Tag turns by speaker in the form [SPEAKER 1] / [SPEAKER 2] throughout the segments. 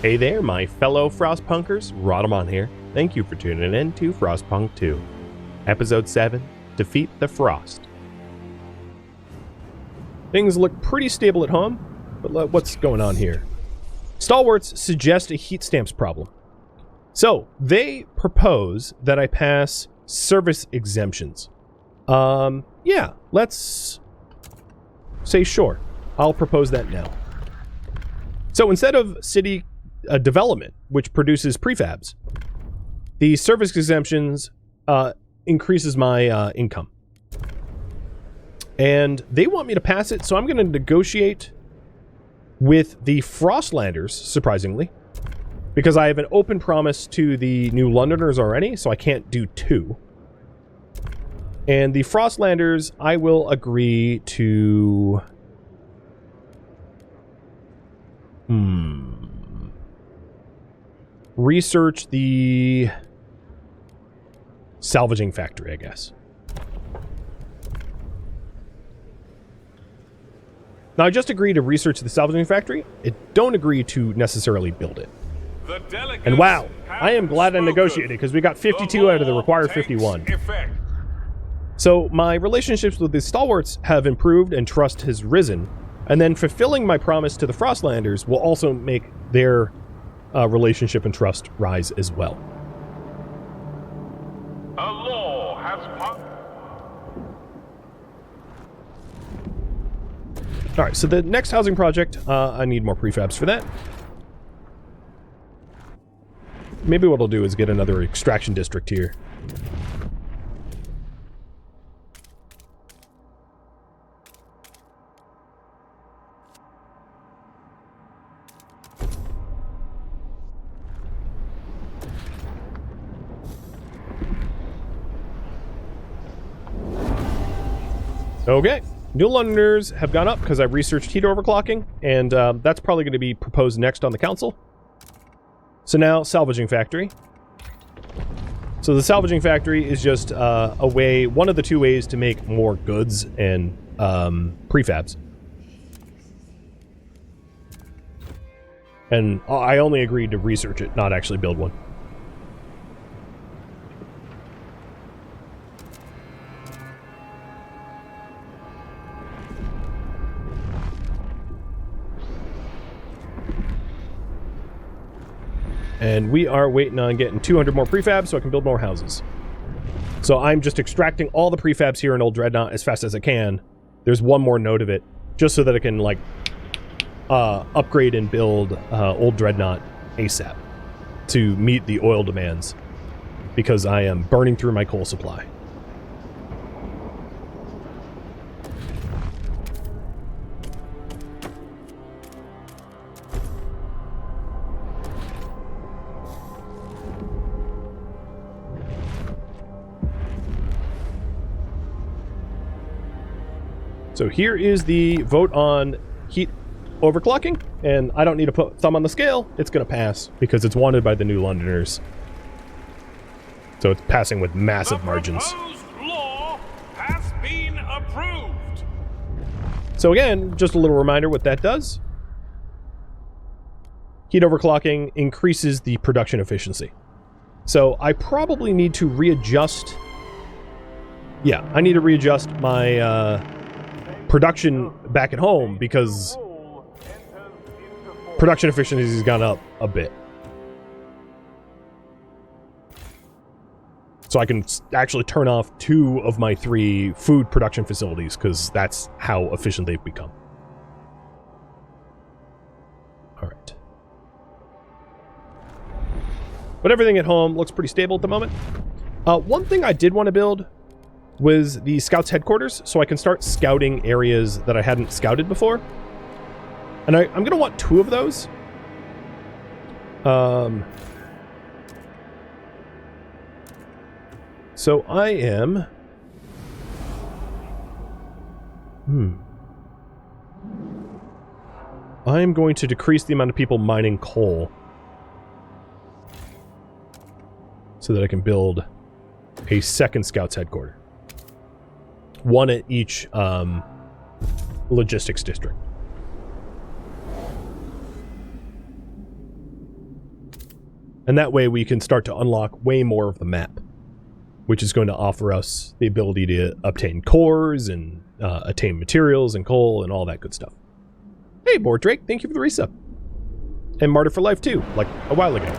[SPEAKER 1] Hey there, my fellow Frostpunkers, Rhadamant here. Thank you for tuning in to Frostpunk 2, Episode 7, Defeat the Frost. Things look pretty stable at home, but what's going on here? Stalwarts suggest a heat stamps problem. So, they propose that I pass service exemptions. Yeah, let's say sure. I'll propose that now. So instead of city development, which produces prefabs, the service exemptions increases my income. And they want me to pass it, so I'm going to negotiate with the Frostlanders, surprisingly, because I have an open promise to the New Londoners already, so I can't do two. And the Frostlanders, I will agree to... research the salvaging factory, I guess. Now, I just agree to research the salvaging factory. I don't agree to necessarily build it. And wow, I am glad I negotiated, because we got 52 out of the required 51. So my relationships with the Stalwarts have improved and trust has risen. And then fulfilling my promise to the Frostlanders will also make their relationship and trust rise as well.
[SPEAKER 2] A law has
[SPEAKER 1] Alright, so the next housing project, I need more prefabs for that. Maybe what I'll do is get another extraction district here. Okay, New Londoners have gone up because I've researched heat overclocking, and that's probably going to be proposed next on the council. So now, salvaging factory. So the salvaging factory is just a way, one of the two ways to make more goods and prefabs. And I only agreed to research it, not actually build one. And we are waiting on getting 200 more prefabs so I can build more houses. So I'm just extracting all the prefabs here in Old Dreadnought as fast as I can. There's one more node of it, just so that I can, like, upgrade and build Old Dreadnought ASAP to meet the oil demands, because I am burning through my coal supply. So here is the vote on heat overclocking, and I don't need to put thumb on the scale. It's going to pass because it's wanted by the New Londoners. So it's passing with massive margins.
[SPEAKER 2] The proposed law has been approved.
[SPEAKER 1] So again, just a little reminder what that does. Heat overclocking increases the production efficiency. So I probably need to readjust... Yeah, I need to readjust my... production back at home, because production efficiency has gone up a bit. So I can actually turn off 2 of my 3 food production facilities, because that's how efficient they've become. Alright. But everything at home looks pretty stable at the moment. One thing I did want to build was the Scouts headquarters, so I can start scouting areas that I hadn't scouted before. And I'm going to want 2 of those. So I am... I'm going to decrease the amount of people mining coal, so that I can build a second Scouts headquarters. 1 at each logistics district. And that way we can start to unlock way more of the map, which is going to offer us the ability to obtain cores and attain materials and coal and all that good stuff. Hey, Board Drake, thank you for the resub. And Martyr for Life too, like a while ago.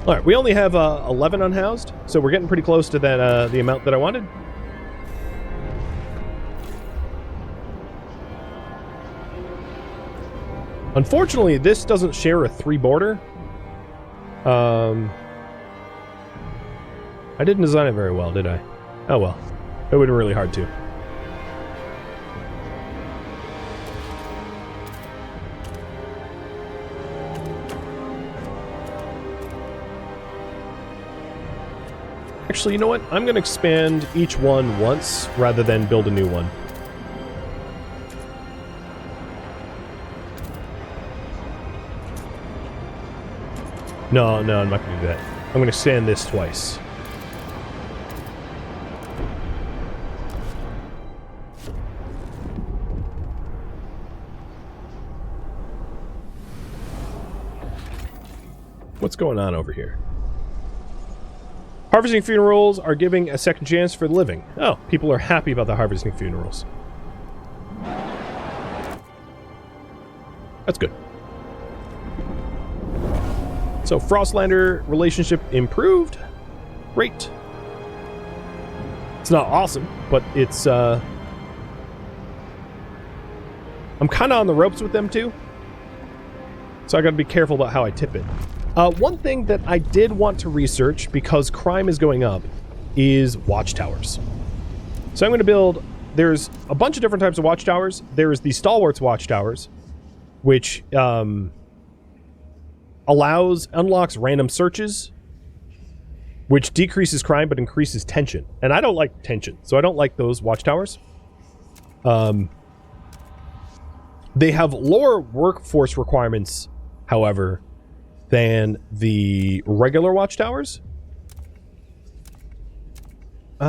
[SPEAKER 1] Alright, we only have 11 unhoused, so we're getting pretty close to that the amount that I wanted. Unfortunately, this doesn't share a 3 border. I didn't design it very well, did I? Oh well. It would have been really hard to. Actually, you know what? I'm going to expand each one once rather than build a new one. No, I'm not going to do that. I'm going to expand this twice. What's going on over here? Harvesting funerals are giving a second chance for the living. Oh, people are happy about the harvesting funerals. That's good. So, Frostlander relationship improved. Great. It's not awesome, but it's, I'm kind of on the ropes with them, too. So I gotta be careful about how I tip it. One thing that I did want to research, because crime is going up, is watchtowers. So I'm going to build... There's a bunch of different types of watchtowers. There's the Stalwarts watchtowers, which unlocks random searches, which decreases crime but increases tension. And I don't like tension, so I don't like those watchtowers. They have lower workforce requirements, however, than the regular watchtowers. You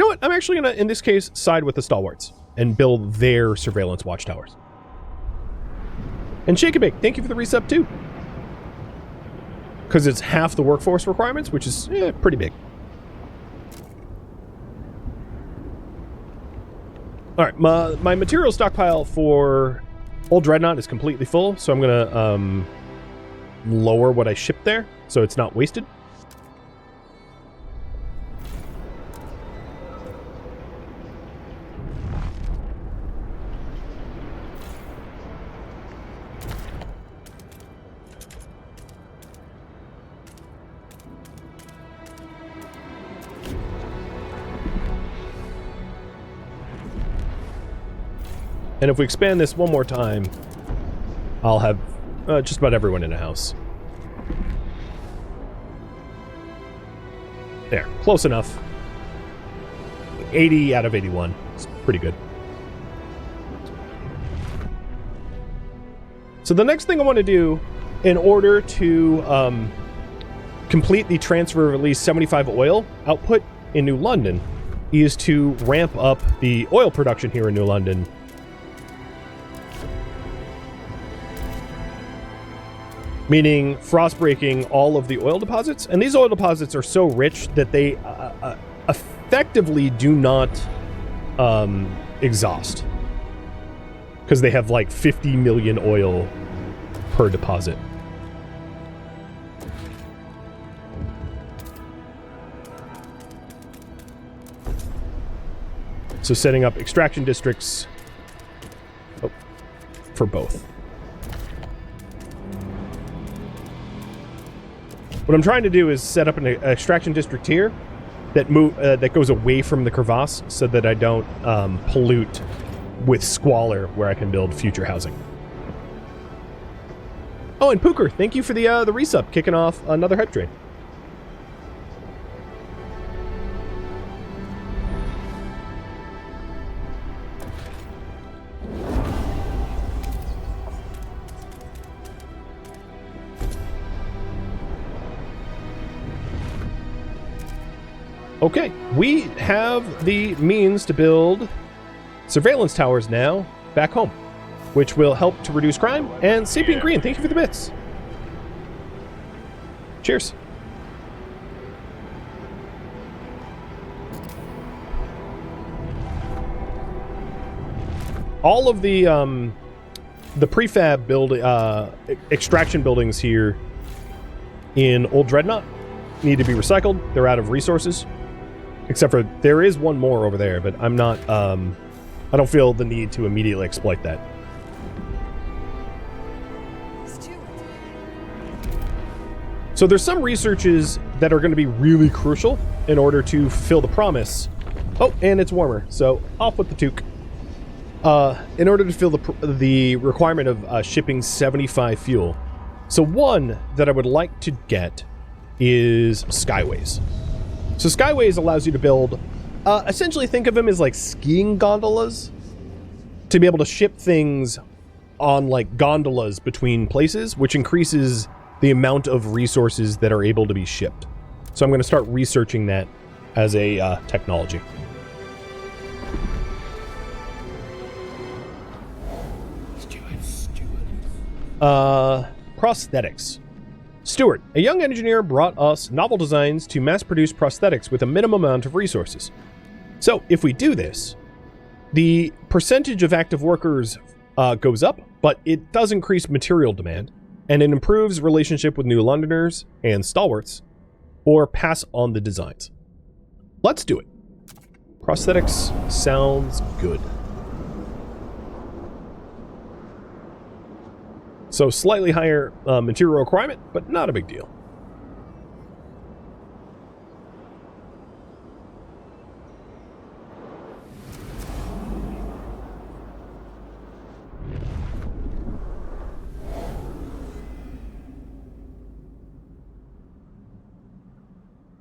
[SPEAKER 1] know what? I'm actually gonna, in this case, side with the Stalwarts and build their surveillance watchtowers. And Shake and Bake, thank you for the resub too. Because it's half the workforce requirements, which is pretty big. Alright, my material stockpile for Old Dreadnought is completely full, so I'm gonna lower what I ship there, so it's not wasted. And if we expand this one more time, I'll have just about everyone in a house. There, close enough. 80 out of 81. It's pretty good. So the next thing I want to do, in order to complete the transfer of at least 75 oil output in New London, is to ramp up the oil production here in New London. Meaning frost-breaking all of the oil deposits. And these oil deposits are so rich that they effectively do not exhaust. Because they have like 50 million oil per deposit. So setting up extraction districts for both. What I'm trying to do is set up an extraction district here that goes away from the crevasse so that I don't pollute with squalor where I can build future housing. Oh, and Pooker, thank you for the resub, kicking off another hype train. Okay, we have the means to build surveillance towers now back home. which will help to reduce crime. And Sapient Green, thank you for the bits. Cheers. All of the prefab extraction buildings here in Old Dreadnought need to be recycled. They're out of resources. Except for there is one more over there, but I'm not, I don't feel the need to immediately exploit that. So there's some researches that are going to be really crucial in order to fulfill the promise. Oh, and it's warmer, so off with the toque. In order to fill the requirement of shipping 75 fuel. So one that I would like to get is Skyways. So Skyways allows you to build, essentially think of them as like skiing gondolas, to be able to ship things on like gondolas between places, which increases the amount of resources that are able to be shipped. So I'm going to start researching that as a technology. Prosthetics. Stuart, a young engineer, brought us novel designs to mass-produce prosthetics with a minimum amount of resources. So, if we do this, the percentage of active workers goes up, but it does increase material demand, and it improves relationship with New Londoners and stalwarts, or pass on the designs. Let's do it. Prosthetics sounds good. So slightly higher material requirement, but not a big deal.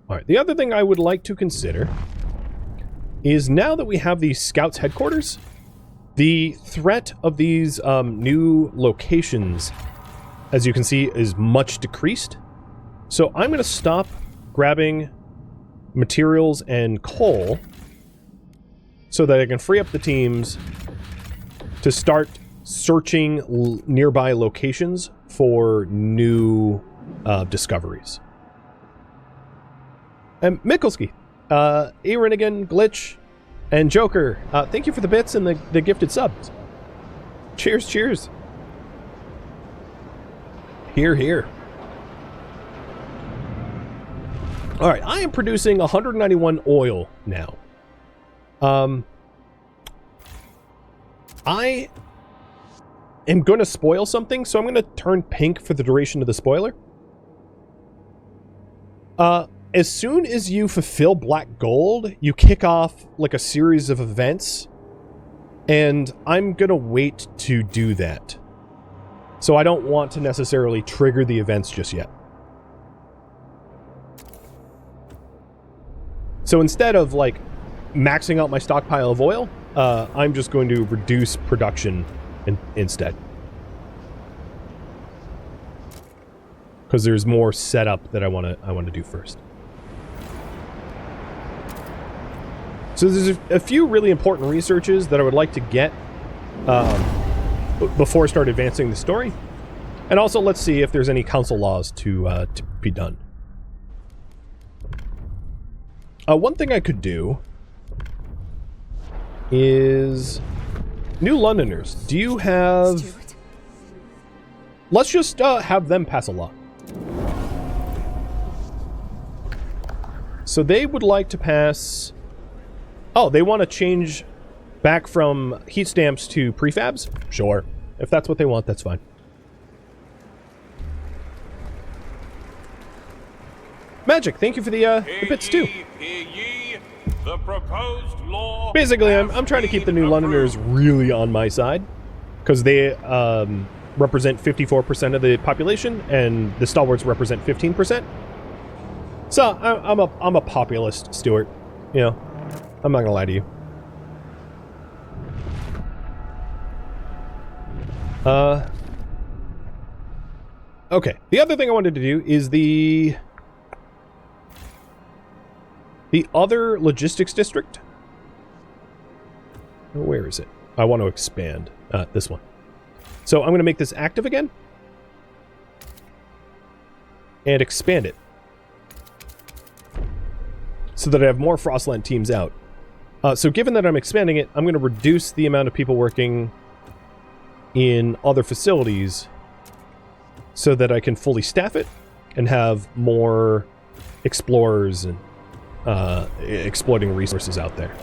[SPEAKER 1] All right, the other thing I would like to consider is now that we have the Scouts headquarters, the threat of these new locations, as you can see, is much decreased. So I'm going to stop grabbing materials and coal so that I can free up the teams to start searching nearby locations for new discoveries. And Mikulski, Arinigan, Glitch, and Joker, thank you for the bits and the gifted subs. Cheers, cheers. Here, here. All right, I am producing 191 oil now. I am going to spoil something, so I'm going to turn pink for the duration of the spoiler. As soon as you fulfill black gold, you kick off like a series of events, and I'm gonna wait to do that. So I don't want to necessarily trigger the events just yet. So instead of like maxing out my stockpile of oil, I'm just going to reduce production instead. Because there's more setup that I want to do first. So there's a few really important researches that I would like to get before I start advancing the story. And also, let's see if there's any council laws to be done. One thing I could do is... New Londoners, do you have... Let's just have them pass a law. So they would like to pass... Oh, they want to change back from heat stamps to prefabs? Sure. If that's what they want, that's fine. Magic, thank you for the bits too.
[SPEAKER 2] The proposed law
[SPEAKER 1] Basically, I'm trying to keep the New Londoners really on my side, because they represent 54% of the population, and the stalwarts represent 15%. So I'm a populist, Stuart. You know, I'm not gonna lie to you. Okay. The other thing I wanted to do is the other logistics district. Where is it? I want to expand. This one. So I'm going to make this active again. And expand it. So that I have more Frostland teams out. So given that I'm expanding it, I'm going to reduce the amount of people working in other facilities so that I can fully staff it and have more explorers and exploiting resources out there.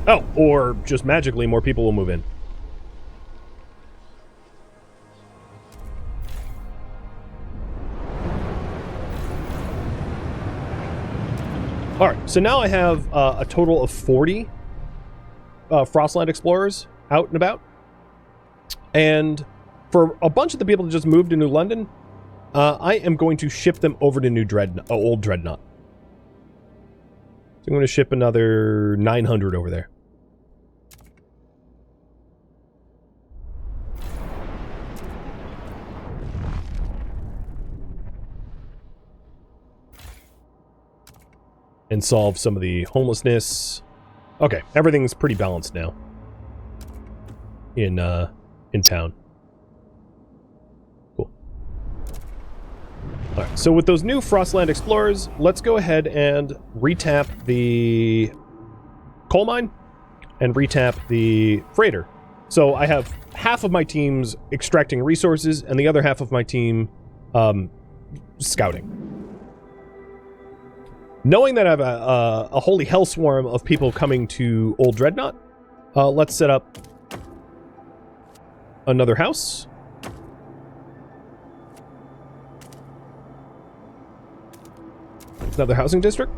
[SPEAKER 1] Oh, or just magically more people will move in. Alright, so now I have a total of 40 Frostland explorers out and about. And for a bunch of the people that just moved to New London, I am going to ship them over to Old Dreadnought. So I'm going to ship another 900 over there. And solve some of the homelessness. Okay, everything's pretty balanced now. In town. Cool. Alright, so with those new Frostland Explorers, let's go ahead and retap the coal mine and retap the freighter. So I have half of my team's extracting resources and the other half of my team scouting. Knowing that I have a holy hellswarm of people coming to Old Dreadnought, let's set up another house. Another housing district.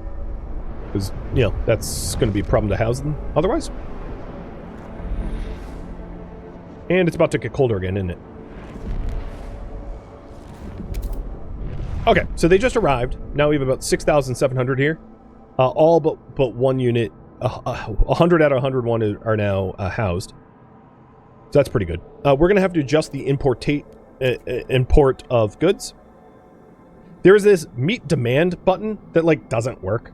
[SPEAKER 1] Because, you know, that's going to be a problem to house them otherwise. And it's about to get colder again, isn't it? Okay, so they just arrived. Now we have about 6,700 here. All but one unit. 100 out of 101 are now housed. So that's pretty good. We're going to have to adjust the import of goods. There is this meet demand button that, like, doesn't work.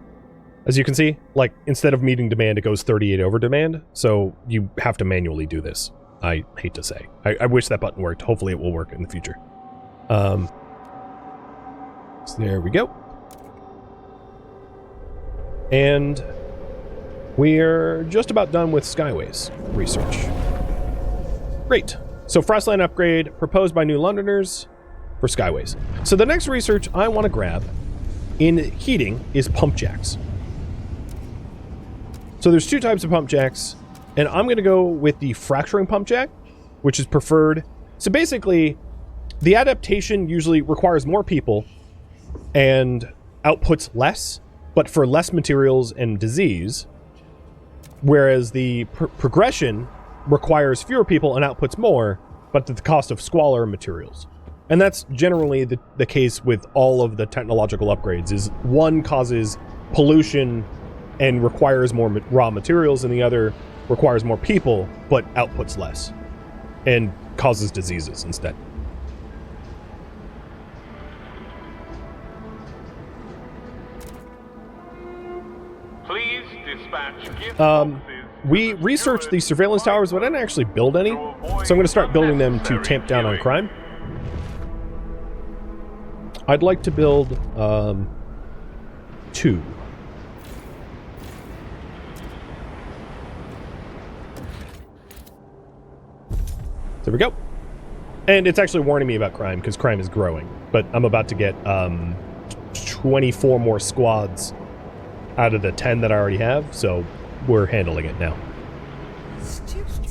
[SPEAKER 1] As you can see, like, instead of meeting demand, it goes 38 over demand. So you have to manually do this. I hate to say. I wish that button worked. Hopefully it will work in the future. So there we go. And we're just about done with Skyways research. Great. So Frostland upgrade proposed by New Londoners for Skyways. So the next research I want to grab in heating is pump jacks. So there's two types of pump jacks, and I'm going to go with the fracturing pump jack, which is preferred. So basically, the adaptation usually requires more people and outputs less, but for less materials and disease, whereas the progression requires fewer people and outputs more, but at the cost of squalor and materials. And that's generally the case with all of the technological upgrades, is one causes pollution and requires more raw materials, and the other requires more people, but outputs less, and causes diseases instead.
[SPEAKER 2] Please dispatch gift
[SPEAKER 1] we researched the surveillance towers, but I didn't actually build any, so I'm going to start building them to tamp down on crime. I'd like to build 2. There we go. And it's actually warning me about crime, because crime is growing. But I'm about to get 24 more squads out of the 10 that I already have, so we're handling it now.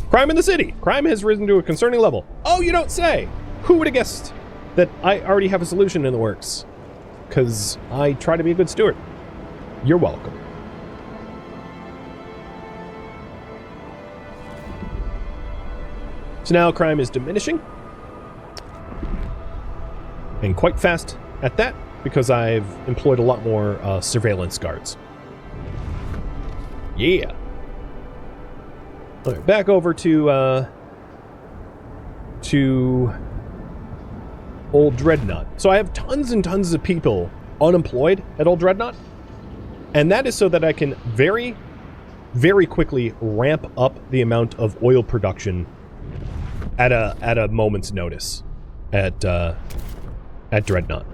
[SPEAKER 1] Crime in the city! Crime has risen to a concerning level. Oh, you don't say! Who would have guessed that I already have a solution in the works? Because I try to be a good steward. You're welcome. So now crime is diminishing. And quite fast at that, because I've employed a lot more surveillance guards. Yeah. All right, back over to Old Dreadnought. So I have tons and tons of people unemployed at Old Dreadnought, And that is so that I can very, very quickly ramp up the amount of oil production at a moment's notice at Dreadnought.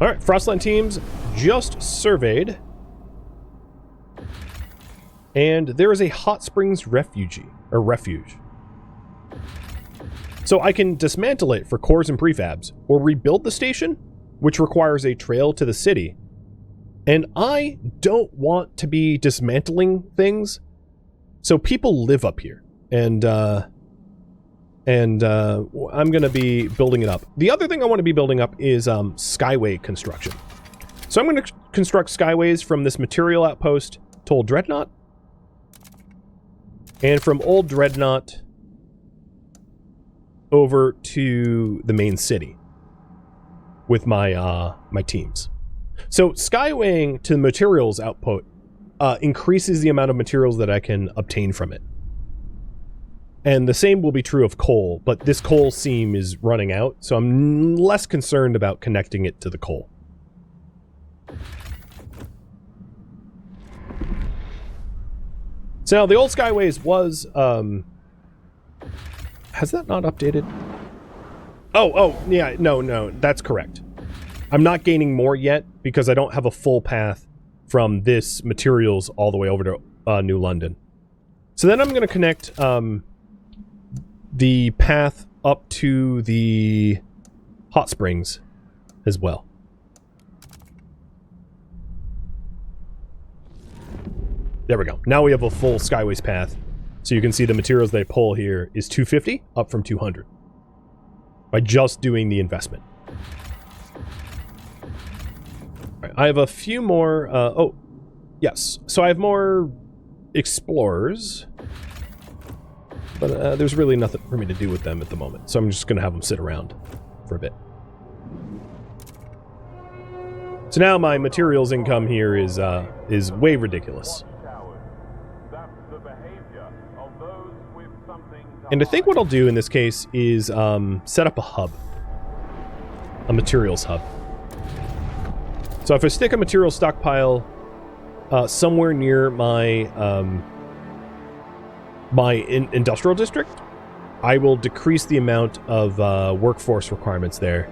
[SPEAKER 1] All right, Frostland teams just surveyed. And there is a hot springs refuge. So I can dismantle it for cores and prefabs, or rebuild the station, which requires a trail to the city. And I don't want to be dismantling things, so people live up here. And I'm going to be building it up. The other thing I want to be building up is skyway construction. So I'm going to construct skyways from this material outpost to Old Dreadnought. And from Old Dreadnought over to the main city with my my teams. So skywaying to the materials output increases the amount of materials that I can obtain from it. And the same will be true of coal, but this coal seam is running out, so I'm less concerned about connecting it to the coal. So now the old Skyways was, has that not updated? Oh, yeah, no, that's correct. I'm not gaining more yet because I don't have a full path from this materials all the way over to New London. So then I'm going to connect, the path up to the hot springs as well. There we go. Now we have a full Skyways path. So you can see the materials they pull here is 250 up from 200 by just doing the investment. All right, I have a few more. Oh, yes. So I have more explorers. But there's really nothing for me to do with them at the moment, so I'm just going to have them sit around for a bit. So now my materials income here is way ridiculous. And I think what I'll do in this case is set up a hub. A materials hub. So if I stick a materials stockpile somewhere near my industrial district, I will decrease the amount of workforce requirements there.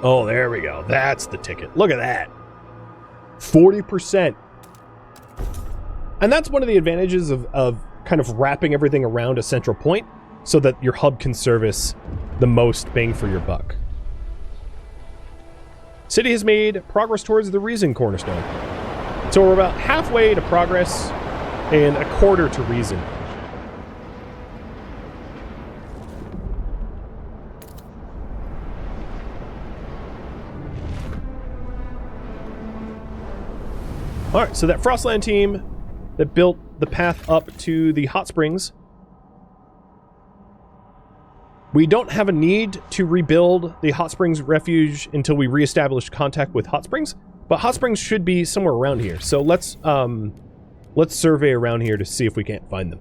[SPEAKER 1] Oh, there we go. That's the ticket. Look at that. 40%. And that's one of the advantages of kind of wrapping everything around a central point so that your hub can service the most bang for your buck. City has made progress towards the Reason Cornerstone. So we're about halfway to progress and a quarter to reason. Alright, so that Frostland team that built the path up to the hot springs. We don't have a need to rebuild the hot springs refuge until we reestablish contact with hot springs, but hot springs should be somewhere around here. So let's survey around here to see if we can't find them.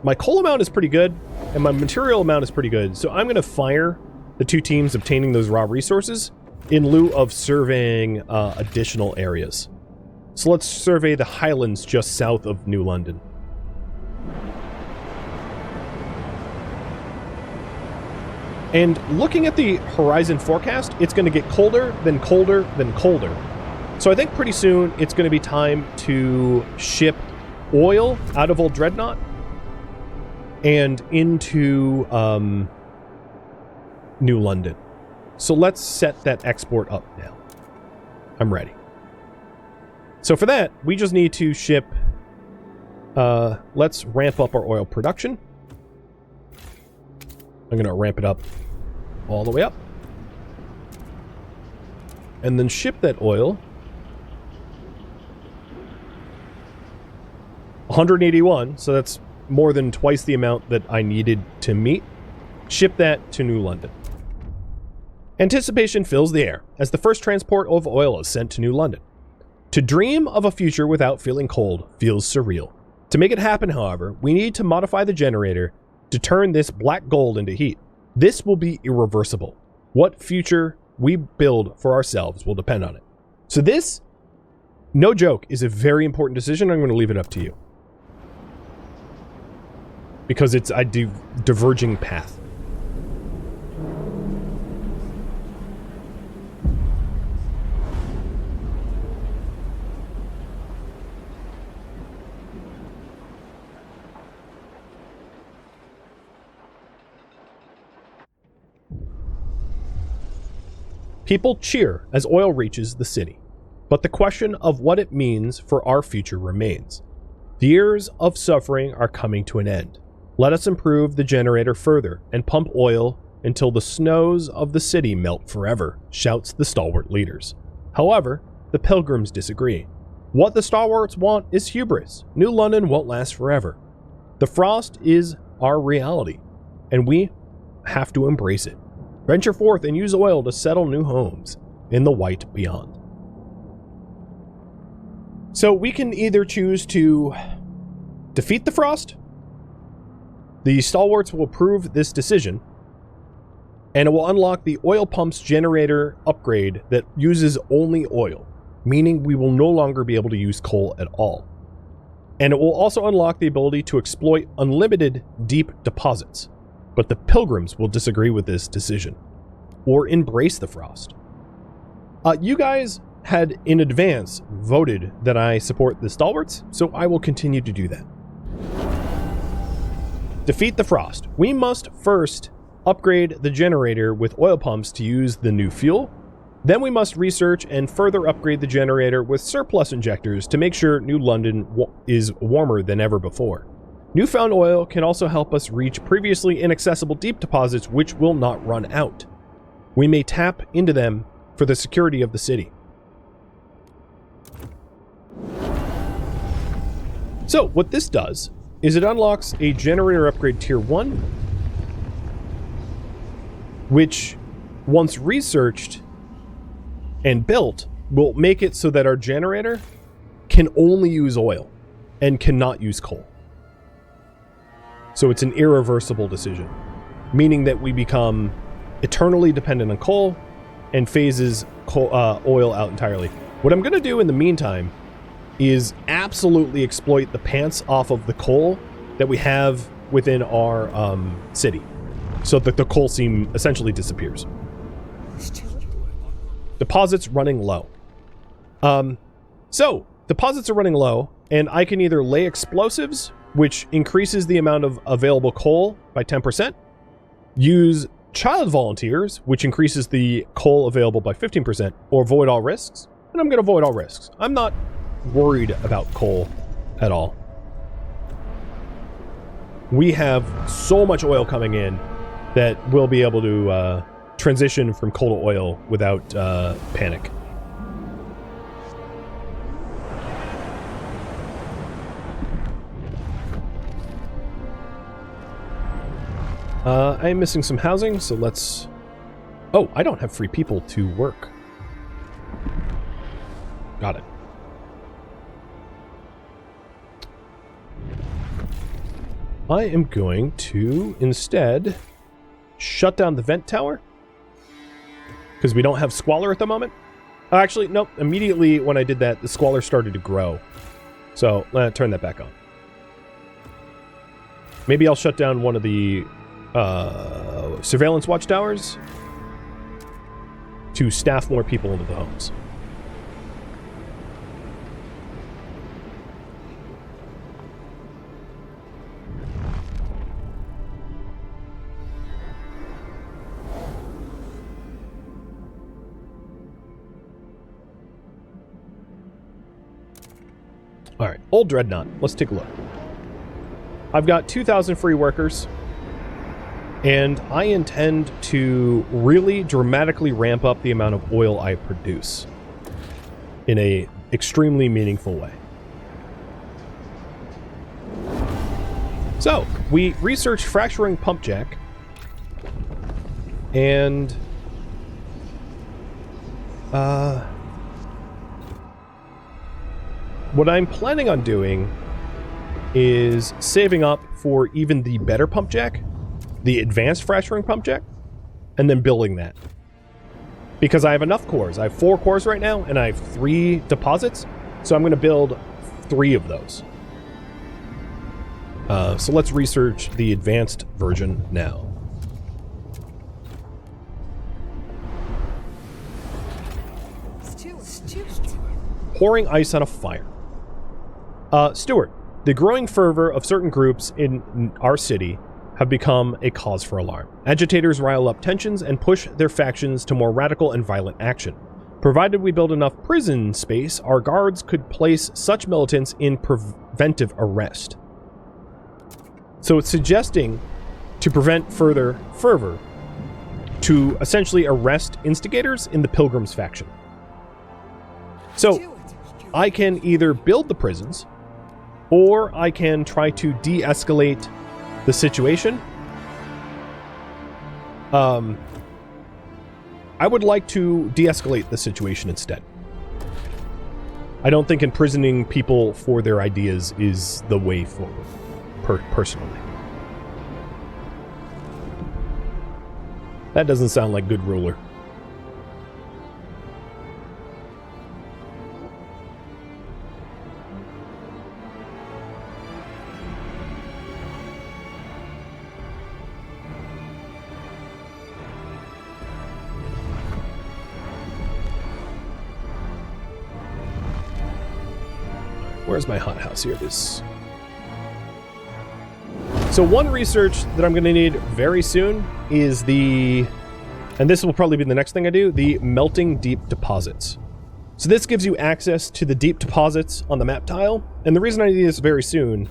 [SPEAKER 1] My coal amount is pretty good, and my material amount is pretty good, so I'm going to fire the two teams obtaining those raw resources in lieu of surveying additional areas. So let's survey the highlands just south of New London. And looking at the horizon forecast, it's going to get colder, then colder, then colder. So I think pretty soon it's going to be time to ship oil out of Old Dreadnought and into New London. So let's set that export up now. I'm ready. So for that, we just need to ship... let's ramp up our oil production. I'm going to ramp it up all the way up. And then ship that oil 181, so that's more than twice the amount that I needed to meet. Ship that to New London. Anticipation fills the air as the first transport of oil is sent to New London. To dream of a future without feeling cold feels surreal. To make it happen, however, we need to modify the generator to turn this black gold into heat. This will be irreversible. What future we build for ourselves will depend on it. So this, no joke, is a very important decision. I'm going to leave it up to you. Because it's a diverging path. People cheer as oil reaches the city, but the question of what it means for our future remains. The years of suffering are coming to an end. Let us improve the generator further and pump oil until the snows of the city melt forever, shouts the stalwart leaders. However, the pilgrims disagree. What the stalwarts want is hubris. New London won't last forever. The frost is our reality, and we have to embrace it. Venture forth and use oil to settle new homes in the white beyond. So we can either choose to defeat the frost. The stalwarts will approve this decision, and it will unlock the oil pump's generator upgrade that uses only oil, meaning we will no longer be able to use coal at all. And it will also unlock the ability to exploit unlimited deep deposits. But the pilgrims will disagree with this decision, or embrace the frost. You guys had in advance voted that I support the stalwarts, so I will continue to do that. Defeat the frost. We must first upgrade the generator with oil pumps to use the new fuel. Then we must research and further upgrade the generator with surplus injectors to make sure New London is warmer than ever before. Newfound oil can also help us reach previously inaccessible deep deposits which will not run out. We may tap into them for the security of the city. So what this does is it unlocks a generator upgrade tier 1, which once researched and built will make it so that our generator can only use oil and cannot use coal. So it's an irreversible decision, meaning that we become eternally dependent on coal and phases oil out entirely. What I'm going to do in the meantime is absolutely exploit the pants off of the coal that we have within our city, so that the coal seam essentially disappears. Deposits running low. So deposits are running low, and I can either lay explosives, which increases the amount of available coal by 10%, use child volunteers, which increases the coal available by 15%, or void all risks. And I'm going to void all risks. I'm not worried about coal at all. We have so much oil coming in that we'll be able to transition from coal to oil without panic. I'm missing some housing, so let's... Oh, I don't have free people to work. Got it. I am going to instead shut down the vent tower because we don't have squalor at the moment. Oh, actually, nope. Immediately when I did that, the squalor started to grow. So turn that back on. Maybe I'll shut down one of the surveillance watchtowers to staff more people into the homes. All right, old Dreadnought. Let's take a look. I've got 2,000 free workers, and I intend to really dramatically ramp up the amount of oil I produce in a extremely meaningful way. So, we researched fracturing pump jack, and what I'm planning on doing is saving up for even the better pump jack, the advanced fracturing pump jack, and then building that. Because I have enough cores. I have 4 cores right now, and I have 3 deposits, so I'm going to build 3 of those. So let's research the advanced version now. Pouring ice on a fire. Stuart, the growing fervor of certain groups in our city have become a cause for alarm. Agitators rile up tensions and push their factions to more radical and violent action. Provided we build enough prison space, our guards could place such militants in preventive arrest. So it's suggesting, to prevent further fervor, to essentially arrest instigators in the Pilgrims faction. So I can either build the prisons, or I can try to de-escalate the situation. I would like to de-escalate the situation instead. I don't think imprisoning people for their ideas is the way forward, personally. That doesn't sound like good ruler. Where's my hothouse? Here it is. So one research that I'm going to need very soon is the, and this will probably be the next thing I do, the melting deep deposits. So this gives you access to the deep deposits on the map tile. And the reason I need this very soon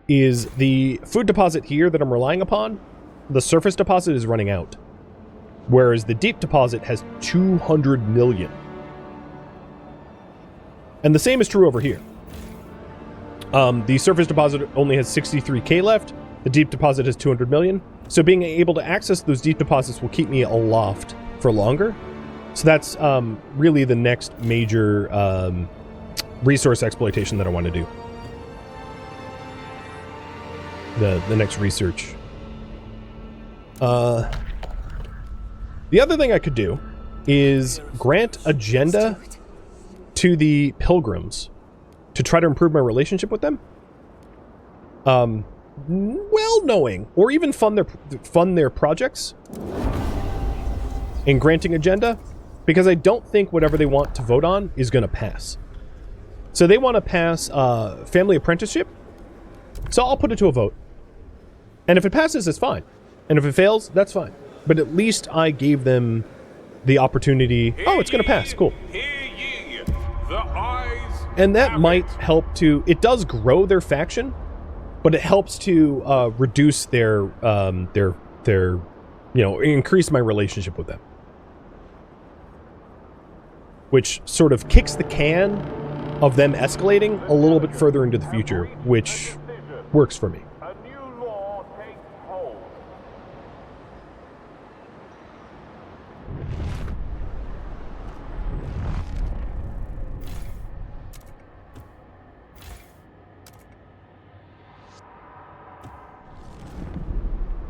[SPEAKER 1] is the food deposit here that I'm relying upon, the surface deposit is running out. Whereas the deep deposit has 200 million. And the same is true over here. The surface deposit only has 63k left. The deep deposit has 200 million. So being able to access those deep deposits will keep me aloft for longer. So that's really the next major resource exploitation that I want to do. The next research. The other thing I could do is grant agenda to the Pilgrims to try to improve my relationship with them. Well knowing, or even fund their projects in granting agenda, because I don't think whatever they want to vote on is going to pass. So they want to pass family apprenticeship, so I'll put it to a vote. And if it passes, it's fine. And if it fails, that's fine. But at least I gave them the opportunity. Oh, it's going to pass. Cool. And that might help to, it does grow their faction, but it helps to reduce their, increase my relationship with them. Which sort of kicks the can of them escalating a little bit further into the future, which works for me.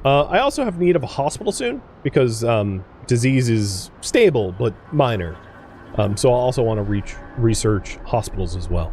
[SPEAKER 1] I also have need of a hospital soon, because disease is stable, but minor. So I'll also want to research hospitals as well.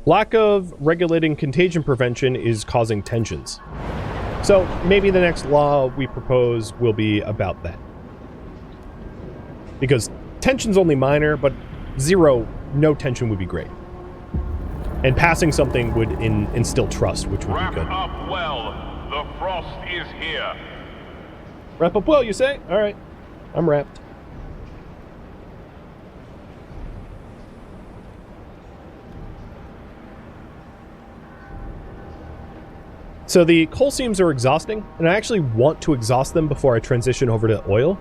[SPEAKER 1] Lack of regulating contagion prevention is causing tensions. So maybe the next law we propose will be about that. Because tension's only minor, but no tension would be great. And passing something would instill trust, which would be good.
[SPEAKER 2] Wrap up well. The frost is here.
[SPEAKER 1] Wrap up well, you say? All right. I'm wrapped. So the coal seams are exhausting, and I actually want to exhaust them before I transition over to oil.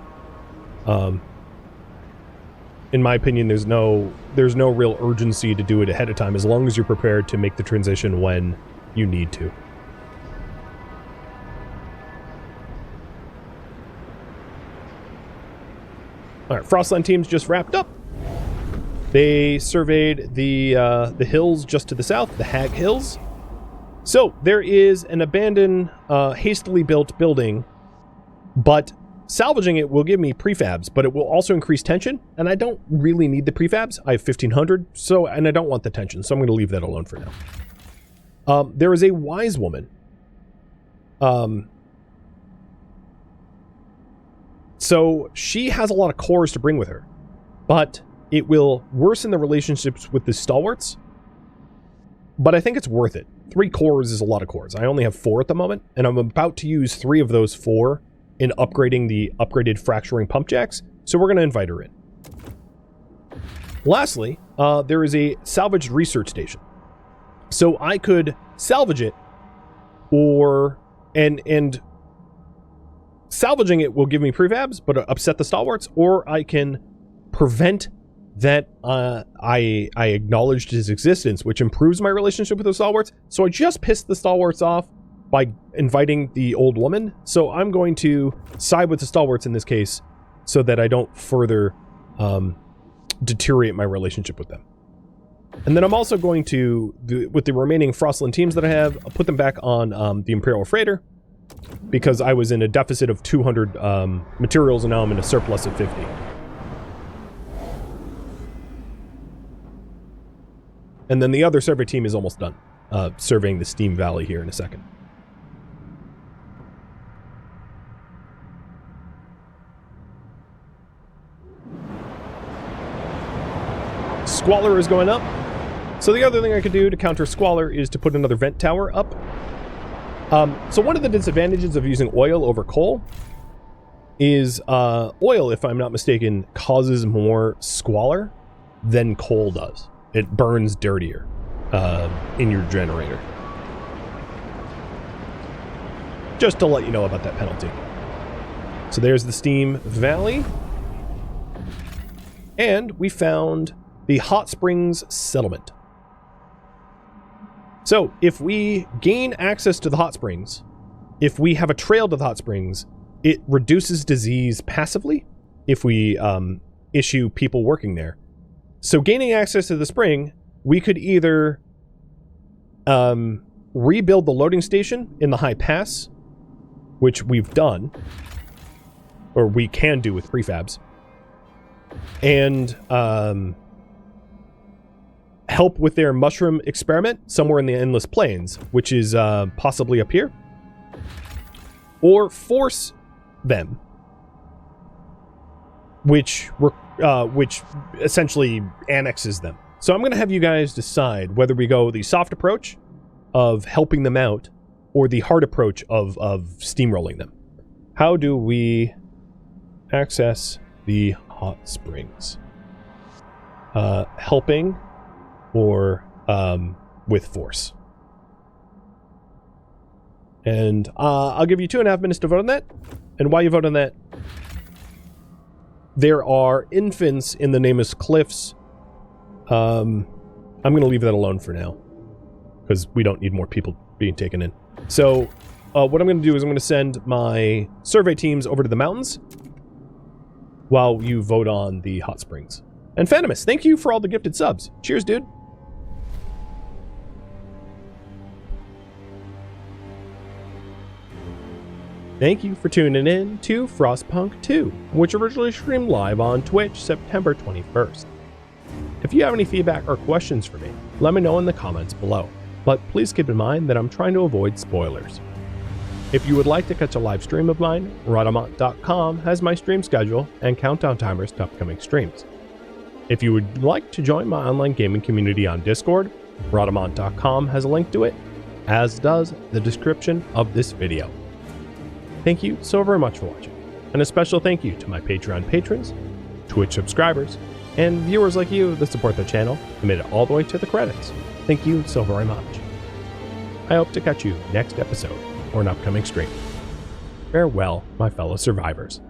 [SPEAKER 1] In my opinion, there's no real urgency to do it ahead of time, as long as you're prepared to make the transition when you need to. All right, Frostland team's just wrapped up. They surveyed the hills just to the south, the Hag Hills. So there is an abandoned, hastily built building, but salvaging it will give me prefabs, but it will also increase tension, and I don't really need the prefabs. I have 1,500, and I don't want the tension, so I'm going to leave that alone for now. There is a wise woman. So she has a lot of cores to bring with her, but it will worsen the relationships with the stalwarts, but I think it's worth it. 3 cores is a lot of cores. I only have 4 at the moment, and I'm about to use 3 of those 4 in upgrading the upgraded fracturing pump jacks, so we're going to invite her in. Lastly, there is a salvaged research station. So I could salvage it, and salvaging it will give me prefabs, but upset the stalwarts, or I can prevent that I acknowledged his existence, which improves my relationship with the stalwarts. So I just pissed the stalwarts off by inviting the old woman. So I'm going to side with the stalwarts in this case so that I don't further deteriorate my relationship with them. And then I'm also going to, with the remaining Frostland teams that I have, I'll put them back on the Imperial Freighter, because I was in a deficit of 200 materials, and now I'm in a surplus of 50. And then the other survey team is almost done, surveying the Steam Valley here in a second. Squalor is going up. So the other thing I could do to counter Squalor is to put another vent tower up. So one of the disadvantages of using oil over coal is oil, if I'm not mistaken, causes more squalor than coal does. It burns dirtier in your generator. Just to let you know about that penalty. So there's the Steam Valley. And we found the Hot Springs Settlement. So if we gain access to the hot springs, if we have a trail to the hot springs, it reduces disease passively if we issue people working there. So gaining access to the spring, we could either rebuild the loading station in the high pass, which we've done, or we can do with prefabs, and help with their mushroom experiment somewhere in the Endless Plains, which is possibly up here, or force them, which essentially annexes them. So I'm going to have you guys decide whether we go the soft approach of helping them out or the hard approach of steamrolling them. How do we access the hot springs? Helping or with force? And I'll give you 2.5 minutes to vote on that. And while you vote on that, there are infants in the Nameless Cliffs. I'm going to leave that alone for now, because we don't need more people being taken in. So what I'm going to do is I'm going to send my survey teams over to the mountains while you vote on the hot springs. And Phantomus, thank you for all the gifted subs. Cheers, dude. Thank you for tuning in to Frostpunk 2, which originally streamed live on Twitch September 21st. If you have any feedback or questions for me, let me know in the comments below, but please keep in mind that I'm trying to avoid spoilers. If you would like to catch a live stream of mine, Rhadamant.com has my stream schedule and countdown timers to upcoming streams. If you would like to join my online gaming community on Discord, Rhadamant.com has a link to it, as does the description of this video. Thank you so very much for watching, and a special thank you to my Patreon patrons, Twitch subscribers, and viewers like you that support the channel and made it all the way to the credits. Thank you so very much. I hope to catch you next episode or an upcoming stream. Farewell, my fellow survivors.